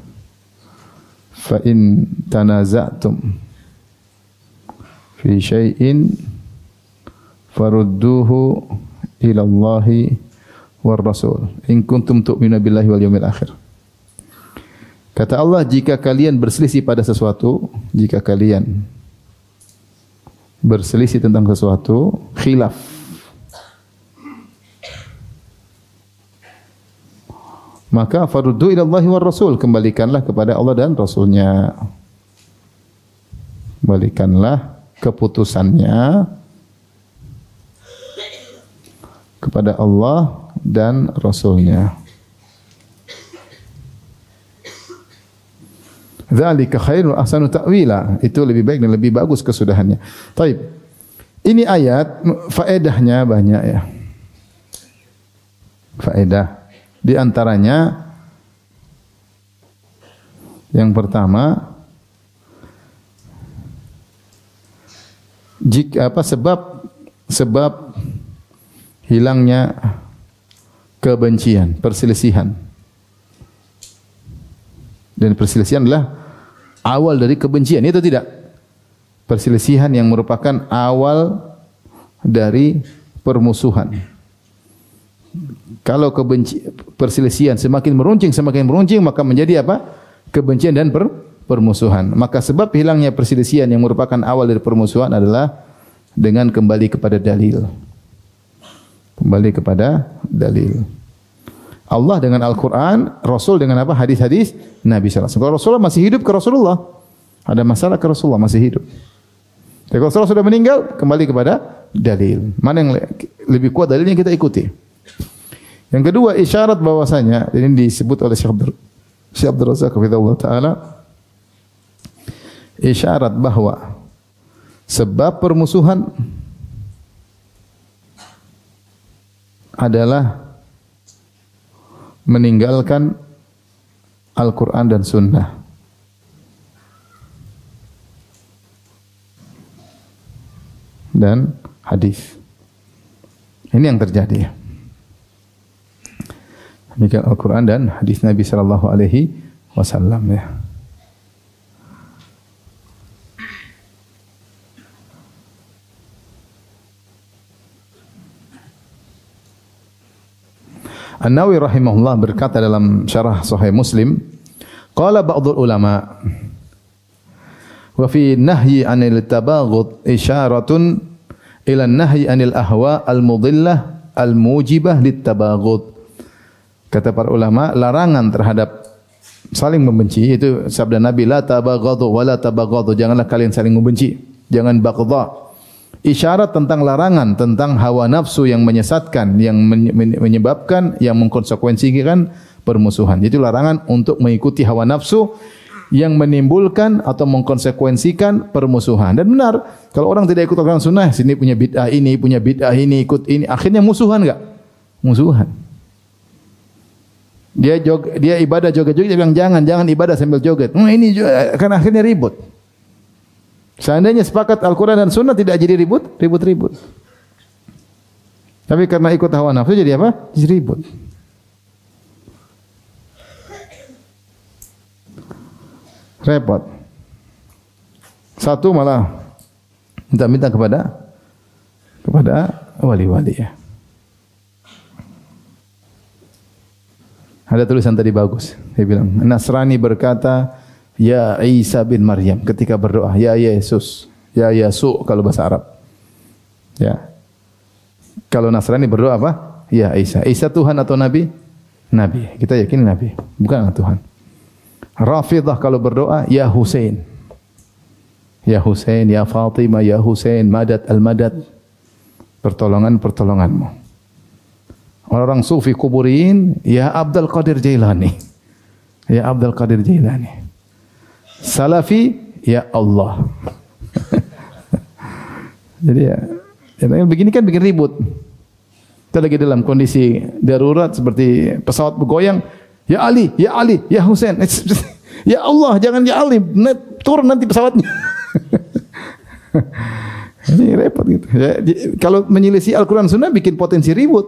Fa in tanaza'tum fi syai'in farudduhu ila Allahi war Rasul in kuntum tu'minuna billahi wal yawmil akhir. Kata Allah, jika kalian berselisih pada sesuatu, jika kalian berselisih tentang sesuatu, khilaf, maka faruddu ila Allahi war Rasul, kembalikanlah kepada Allah dan Rasul-Nya. Kembalikanlah keputusannya kepada Allah dan Rasul-Nya. Dzalika khairun ahsanu ta'wila. Itu lebih baik dan lebih bagus kesudahannya. Taib. Ini ayat faedahnya banyak ya. Faedah. Di antaranya yang pertama, jika sebab hilangnya kebencian, perselisihan. Dan perselisihan adalah awal dari kebencian, itu tidak? Perselisihan yang merupakan awal dari permusuhan. Kalau perselisihan semakin meruncing, maka menjadi apa? Kebencian dan permusuhan. Maka sebab hilangnya perselisihan yang merupakan awal dari permusuhan adalah dengan kembali kepada dalil. Kembali kepada dalil. Allah dengan Al-Quran, Rasul dengan apa? Hadis-hadis Nabi SAW. Kalau Rasulullah masih hidup ke Rasulullah, ada masalah ke Rasulullah masih hidup. Tapi kalau Rasulullah sudah meninggal, kembali kepada dalil. Mana yang lebih kuat dalilnya kita ikuti. Yang kedua, isyarat bahwasanya, ini disebut oleh Syekh Abdul Razak hafizahullah taala, isyarat bahwa sebab permusuhan adalah meninggalkan Al-Quran dan Sunnah. Dan hadis. Ini yang terjadi. Meninggalkan Al-Quran dan hadis Nabi sallallahu alaihi wasallam ya. An-Nawawi rahimahullah berkata dalam syarah Sahih Muslim, qala ba'dul ulama wa fi nahyi 'anil tabaghud isyaratun ila nahyi 'anil ahwa al-mudillah al-mujibah lit-tabaghud. Kata para ulama, larangan terhadap saling membenci itu sabda Nabi, la tabaghadu wa la tabaghadu, janganlah kalian saling membenci, jangan baghdha. Isyarat tentang larangan tentang hawa nafsu yang menyesatkan, yang menyebabkan, yang mengkonsekuensikan permusuhan. Itu larangan untuk mengikuti hawa nafsu yang menimbulkan atau mengkonsekuensikan permusuhan. Dan benar, kalau orang tidak ikut Al-Quran Sunnah, sini punya bid'ah ini, ikut ini, akhirnya musuhan enggak? Musuhan. Dia ibadah joget-joget, dia bilang jangan ibadah sambil joget. Ini juga, kan akhirnya ribut. Seandainya sepakat Al-Quran dan Sunnah tidak jadi ribut. Tapi karena ikut hawa nafsu jadi apa? Jadi ribut. Repot. Satu malah minta kepada wali-wali ya. Ada tulisan tadi bagus. Dia bilang, Nasrani berkata, Ya Isa bin Maryam ketika berdoa, Ya Yesus, Ya Yesu kalau bahasa Arab. Ya. Kalau Nasrani berdoa apa? Ya Isa. Isa Tuhan atau Nabi? Nabi. Kita yakin Nabi, bukan Tuhan. Rafidah kalau berdoa, Ya Husain. Ya Husain, Ya Fatimah, Ya Husain, Madad al-Madad. Pertolonganmu. Orang sufi kuburin, Ya Abdul Qadir Jailani. Ya Abdul Qadir Jailani. Salafi, Ya Allah. Jadi ya begini kan bikin ribut. Kita lagi dalam kondisi darurat seperti pesawat bergoyang. Ya Ali, Ya Ali, Ya Husain. Ya Allah, jangan Ya Ali, turun nanti pesawatnya. Ini repot gitu. Ya, kalau menyelisih Al-Quran Sunnah bikin potensi ribut.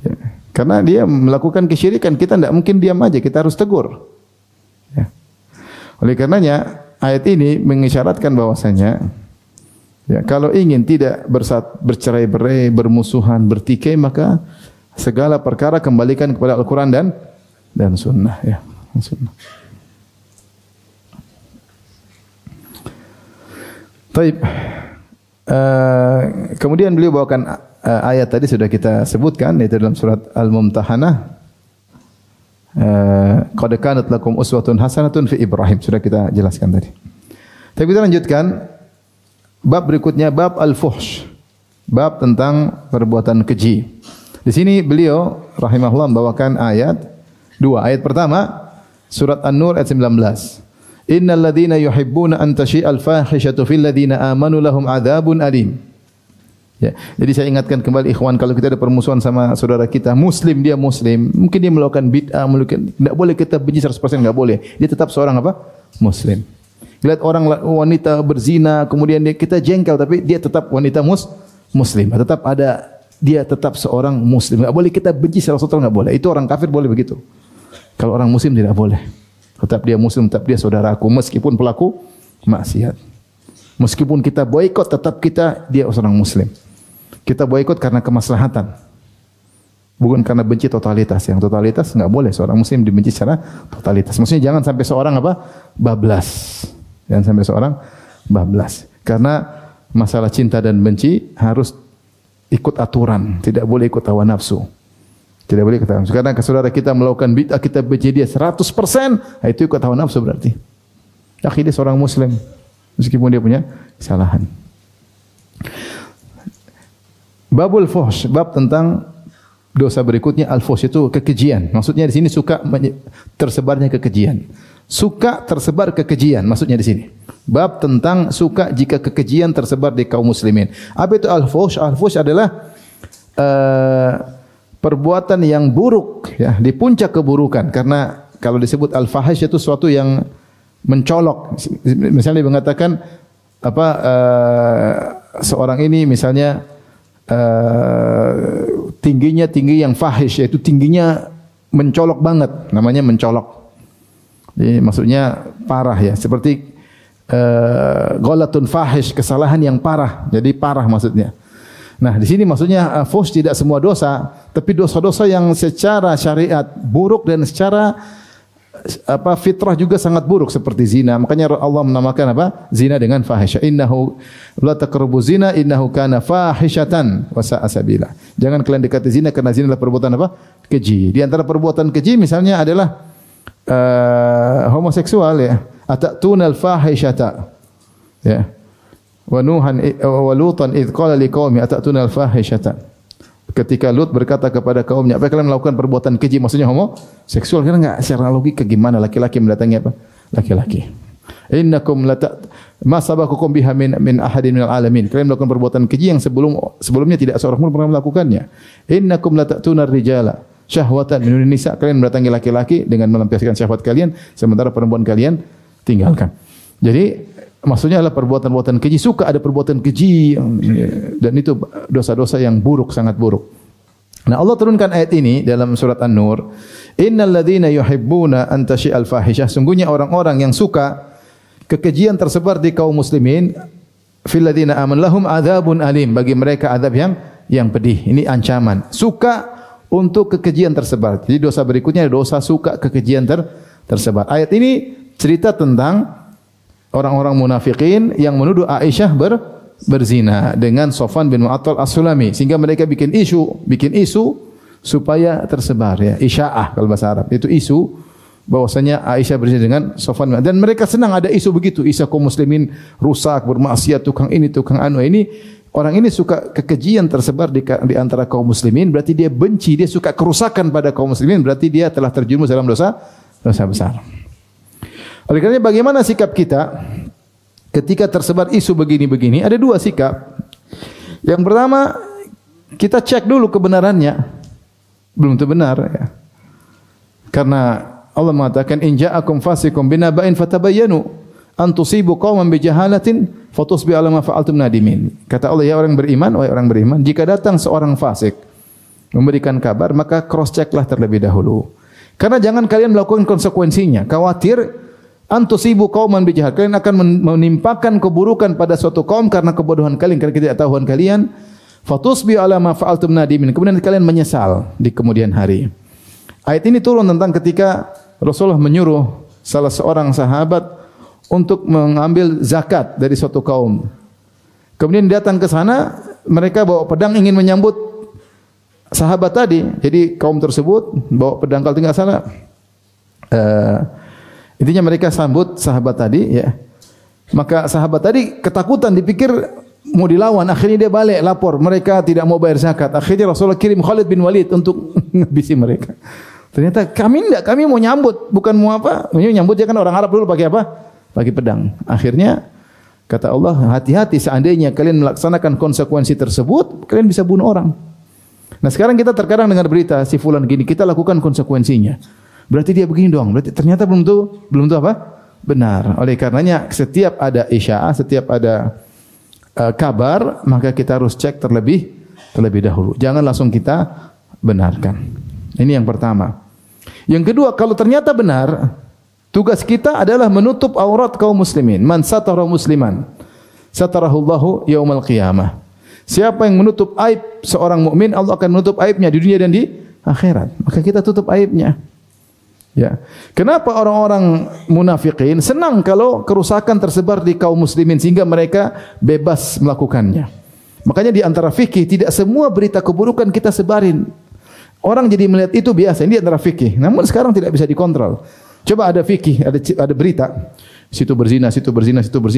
Ya, karena dia melakukan kesyirikan, kita tidak mungkin diam aja, kita harus tegur. Ya. Oleh karenanya ayat ini mengisyaratkan bahwasanya ya, kalau ingin tidak bercerai-berai, bermusuhan, bertikai, maka segala perkara kembalikan kepada Al-Quran dan Sunnah. Ya, Sunnah. Baik. Kemudian beliau bawakan ayat tadi sudah kita sebutkan, yaitu dalam surat Al-Mumtahanah. Qad kanat lakum uswatun hasanatun fi Ibrahim. Sudah kita jelaskan tadi. Tapi kita lanjutkan bab berikutnya, bab al-fuhsh. Bab tentang perbuatan keji. Di sini beliau rahimahullah membawakan ayat dua. Ayat pertama surat An-Nur ayat 19. Innal ladzina yuhibbuna an tashi'al fahishatu fil ladzina amanu lahum adzabun alim. Ya, jadi saya ingatkan kembali ikhwan, kalau kita ada permusuhan sama saudara kita muslim, dia muslim, mungkin dia melakukan bid'ah, tidak boleh kita benci 100%, enggak boleh. Dia tetap seorang apa? Muslim. Lihat orang wanita berzina, kemudian kita jengkel, tapi dia tetap wanita muslim. Tetap ada, dia tetap seorang muslim. Enggak boleh kita benci 100%, enggak boleh. Itu orang kafir boleh begitu. Kalau orang muslim tidak boleh. Tetap dia muslim, tetap dia saudaraku meskipun pelaku maksiat. Meskipun kita boikot, tetap dia seorang muslim. Kita boikot karena kemaslahatan. Bukan karena benci totalitas. Yang totalitas enggak boleh seorang muslim dibenci secara totalitas. Maksudnya jangan sampai seorang bablas. Jangan sampai seorang bablas. Karena masalah cinta dan benci harus ikut aturan, tidak boleh ikut hawa nafsu. Tidak boleh ikut hawa nafsu. Karena saudara kita melakukan bid'ah, kita benci dia 100%, itu ikut hawa nafsu berarti. Akhirnya dia seorang muslim meskipun dia punya kesalahan. Babul fuhsh, bab tentang dosa berikutnya. Al-fuhsh itu kekejian. Maksudnya di sini suka tersebarnya kekejian. Suka tersebar kekejian maksudnya di sini. Bab tentang suka jika kekejian tersebar di kaum muslimin. Apa itu al-fuhsh? Al-fuhsh adalah perbuatan yang buruk ya, di puncak keburukan. Karena kalau disebut al-fahish itu suatu yang mencolok. Misalnya mengatakan seorang ini misalnya tingginya tinggi yang fahish, yaitu tingginya mencolok banget, namanya mencolok. Jadi maksudnya parah ya, seperti ghalatun fahish, kesalahan yang parah. Jadi parah maksudnya. Nah, di sini maksudnya fuhsh tidak semua dosa, tapi dosa-dosa yang secara syariat buruk dan secara fitrah juga sangat buruk seperti zina. Makanya Allah menamakan zina dengan fahisha. Innahu la taqrabu zina innahu kana fahishatan wa sa'a sabila. Jangan kalian dekati zina karena zina adalah perbuatan keji. Di antara perbuatan keji misalnya adalah homoseksual ya. Atatuna al-fahishata. Ya. Wa Nuhan wa Lutan id qala liqaumi atatuna al-fahishata. ketika Lut berkata kepada kaumnya, apa kalian melakukan perbuatan keji, maksudnya homoseksual? Karena enggak secara logika gimana laki-laki mendatangi apa? Laki-laki. Innakum ma sabaqukum biha min ahadin minal alamin. Kalian melakukan perbuatan keji yang sebelumnya tidak seorang pun pernah melakukannya. Innakum lata'tunar rijala syahwatan min nisa. Kalian mendatangi laki-laki dengan melampiaskan syahwat kalian, sementara perempuan kalian tinggalkan. Jadi maksudnya adalah perbuatan-perbuatan keji, suka ada perbuatan keji dan itu dosa-dosa yang buruk, sangat buruk. Nah, Allah turunkan ayat ini dalam surat An-Nur, innal ladzina yuhibbuna an tashi'al fahisyah, sungguhnya orang-orang yang suka kekejian tersebar di kaum muslimin, fil ladzina amanu lahum adzabun alim, bagi mereka azab yang pedih. Ini ancaman. Suka untuk kekejian tersebar. Jadi dosa berikutnya dosa suka kekejian tersebar. Ayat ini cerita tentang orang-orang munafikin yang menuduh Aisyah berzina dengan Sofwan bin Mu'attal As-Sulami, sehingga mereka bikin isu supaya tersebar, ya, isya'ah kalau bahasa Arab. Itu isu bahwasanya Aisyah berzina dengan Sofwan, dan mereka senang ada isu begitu. Isu kaum muslimin rusak, bermaksiat, tukang ini, tukang anu ini. Orang ini suka kekejian tersebar di antara kaum muslimin, berarti dia benci, dia suka kerusakan pada kaum muslimin, berarti dia telah terjerumus dalam dosa besar. Oleh karena bagaimana sikap kita ketika tersebar isu begini-begini? Ada dua sikap. Yang pertama, kita cek dulu kebenarannya. Belum tentu benar, ya. Karena Allah mengatakan in ja'akum fasiqun binaba'in fatabayyanu an tusibu qauman bijahalatin fatusbihu ala ma fa'altum nadimin. Kata Allah, ya orang beriman, wahai orang beriman, jika datang seorang fasik memberikan kabar, maka cross checklah terlebih dahulu. Karena jangan kalian melakukan konsekuensinya. Khawatir antusibu qauman bijahal, kalian akan menimpakan keburukan pada suatu kaum karena kebodohan kalian, karena ketidaktahuan kalian. Fatusbihu ala ma fa'altum nadimin, kemudian kalian menyesal di kemudian hari. Ayat ini turun tentang ketika Rasulullah menyuruh salah seorang sahabat untuk mengambil zakat dari suatu kaum. Kemudian datang ke sana, mereka bawa pedang ingin menyambut sahabat tadi. Jadi kaum tersebut bawa pedang, kalau tidak salah. Intinya mereka sambut sahabat tadi, ya. Maka sahabat tadi ketakutan, dipikir mau dilawan. Akhirnya dia balik lapor, mereka tidak mau bayar zakat. Akhirnya Rasulullah kirim Khalid bin Walid untuk ngabisi mereka. Ternyata kami mau nyambut, bukan mau apa? Nyambut dia kan orang Arab dulu pakai apa? Pakai pedang. Akhirnya kata Allah, hati-hati, seandainya kalian melaksanakan konsekuensi tersebut, kalian bisa bunuh orang. Nah, sekarang kita terkadang dengar berita si fulan gini, kita lakukan konsekuensinya. Berarti dia begini dong. Berarti ternyata belum tuh apa? Benar. Oleh karenanya setiap ada isya'ah, setiap ada kabar, maka kita harus cek terlebih dahulu. Jangan langsung kita benarkan. Ini yang pertama. Yang kedua, kalau ternyata benar, tugas kita adalah menutup aurat kaum muslimin. Man satara musliman, satarahullahu yaumal qiyamah. Siapa yang menutup aib seorang mukmin, Allah akan menutup aibnya di dunia dan di akhirat. Maka kita tutup aibnya. Ya. Kenapa orang-orang munafikin senang kalau kerusakan tersebar di kaum muslimin sehingga mereka bebas melakukannya? Makanya di antara fikih, tidak semua berita keburukan kita sebarin. Orang jadi melihat itu biasa, ini di antara fikih. Namun sekarang tidak bisa dikontrol. Coba ada fikih, ada berita, situ berzina.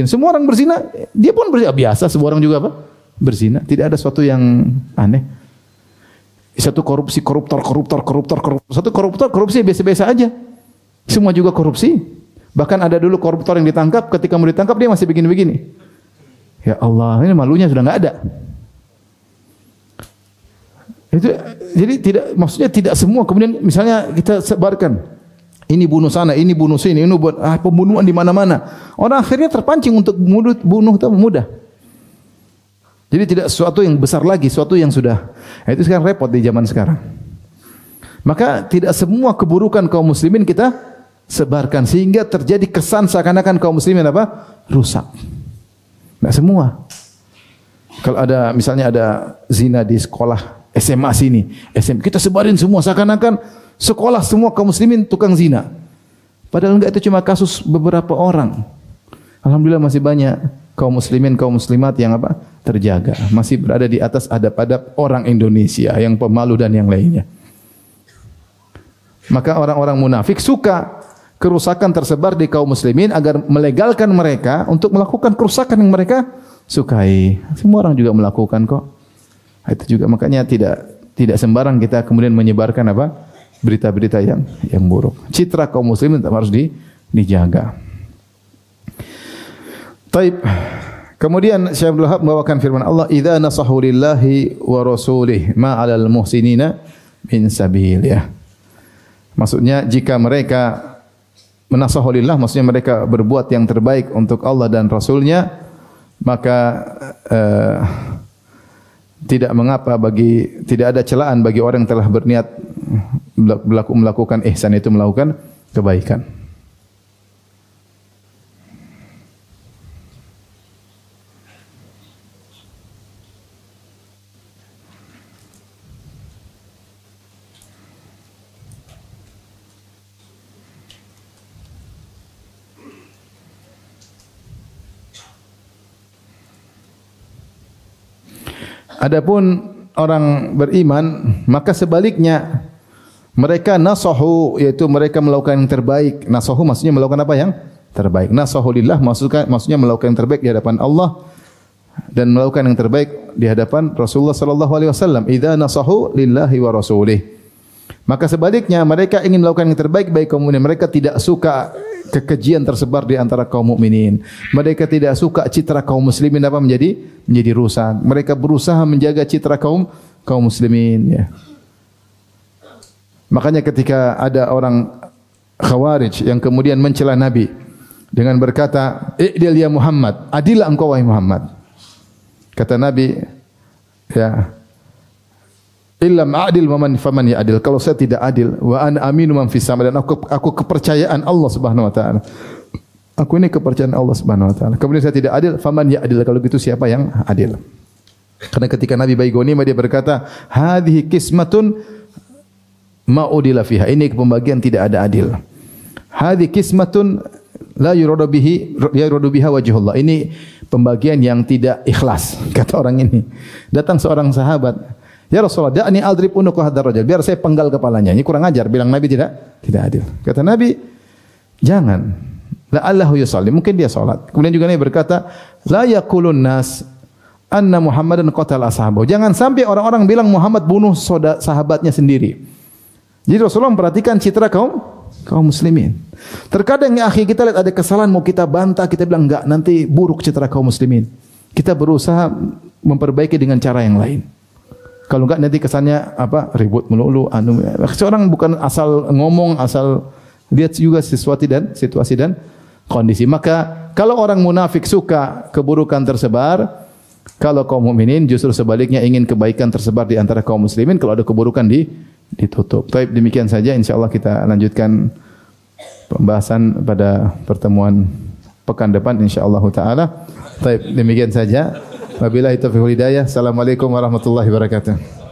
Semua orang berzina, dia pun berzina biasa. Semua orang juga apa? Berzina. Tidak ada sesuatu yang aneh. Satu koruptor. Satu korupsi biasa-biasa aja. Semua juga korupsi. Bahkan ada dulu koruptor yang ditangkap, ketika mau ditangkap dia masih begini-begini. Ya Allah, ini malunya sudah enggak ada. Itu jadi maksudnya tidak semua. Kemudian misalnya kita sebarkan, ini bunuh sana, ini bunuh sini, ini buat pembunuhan di mana-mana. Orang akhirnya terpancing untuk bunuh itu mudah. Jadi tidak sesuatu yang besar lagi, sesuatu yang sudah. Itu sekarang repot di zaman sekarang. Maka tidak semua keburukan kaum muslimin kita sebarkan sehingga terjadi kesan seakan-akan kaum muslimin apa? Rusak. Tidak semua. Kalau ada misalnya ada zina di sekolah SMA sini, kita sebarin semua seakan-akan sekolah semua kaum muslimin tukang zina. Padahal enggak, itu cuma kasus beberapa orang. Alhamdulillah masih banyak kaum muslimin, kaum muslimat yang apa? Terjaga, masih berada di atas adab-adab orang Indonesia yang pemalu dan yang lainnya. Maka orang-orang munafik suka kerusakan tersebar di kaum muslimin agar melegalkan mereka untuk melakukan kerusakan yang mereka sukai. Semua orang juga melakukan kok. Itu juga makanya tidak tidak sembarang kita kemudian menyebarkan apa? Berita-berita yang buruk. Citra kaum muslimin harus dijaga. Taib. Kemudian Syekh Abdul Wahab membawakan firman Allah, "Idza nasahu lillahi wa rasulih ma 'alal muhsinina min sabil." Ya. Maksudnya jika mereka menasahu lillah, maksudnya mereka berbuat yang terbaik untuk Allah dan Rasulnya, maka tidak ada celaan bagi orang yang telah berniat melakukan ihsan, itu melakukan kebaikan. Adapun orang beriman, maka sebaliknya mereka nasahu, yaitu mereka melakukan yang terbaik. Nasahu maksudnya melakukan apa yang terbaik. Nasahu lillah maksudnya melakukan yang terbaik di hadapan Allah dan melakukan yang terbaik di hadapan Rasulullah sallallahu alaihi wasallam. Idza nasahu lillahi wa rasulih. Maka sebaliknya mereka ingin melakukan yang terbaik bagi kaum mukminin. Mereka tidak suka kekejian tersebar di antara kaum mukminin. Mereka tidak suka citra kaum muslimin apa menjadi rusak. Mereka berusaha menjaga citra kaum muslimin, ya. Makanya ketika ada orang Khawarij yang kemudian mencela Nabi dengan berkata, "I'dil ya Muhammad, adillah engkau wahai Muhammad." Kata Nabi, ya, "Illam a'dil faman ya'dil." Kalau saya tidak adil, wa ana aminu man fis sama, dan aku kepercayaan Allah Subhanahu wa taala. Aku ini kepercayaan Allah Subhanahu wa taala. Kemudian saya tidak adil, faman ya'dil. Kalau gitu siapa yang adil? Karena ketika Nabi bagi ghanimah dia berkata, "Hadhihi qismatun ma udila fiha." Ini pembagian tidak ada adil. "Hadhihi qismatun la yuradu biha wajhullah." Ini pembagian yang tidak ikhlas, kata orang ini. Datang seorang sahabat, "Ya Rasulullah, da'ni adrib unuqa hadzal rajul." Biar saya penggal kepalanya. Ini kurang ajar, bilang Nabi tidak adil. Kata Nabi, "Jangan. La'allahu yusalli." Mungkin dia salat. Kemudian juga Nabi berkata, "La yaqulun nas anna Muhammadan qatala ashabahu." Jangan sampai orang-orang bilang Muhammad bunuh sahabatnya sendiri. Jadi Rasulullah memperhatikan citra kaum muslimin. Terkadang ya akhi, kita lihat ada kesalahan mau kita bantah, kita bilang enggak, nanti buruk citra kaum muslimin. Kita berusaha memperbaiki dengan cara yang lain. Kalau enggak nanti kesannya apa? Ribut melulu. Seorang bukan asal ngomong, asal lihat juga situasi dan kondisi. Maka kalau orang munafik suka keburukan tersebar, kalau kaum mukminin justru sebaliknya ingin kebaikan tersebar di antara kaum muslimin. Kalau ada keburukan ditutup. Baik, demikian saja. Insyaallah kita lanjutkan pembahasan pada pertemuan pekan depan insyaallah taala. Baik, demikian saja. Wabillahi taufiq wal hidayah. Assalamualaikum warahmatullahi wabarakatuh.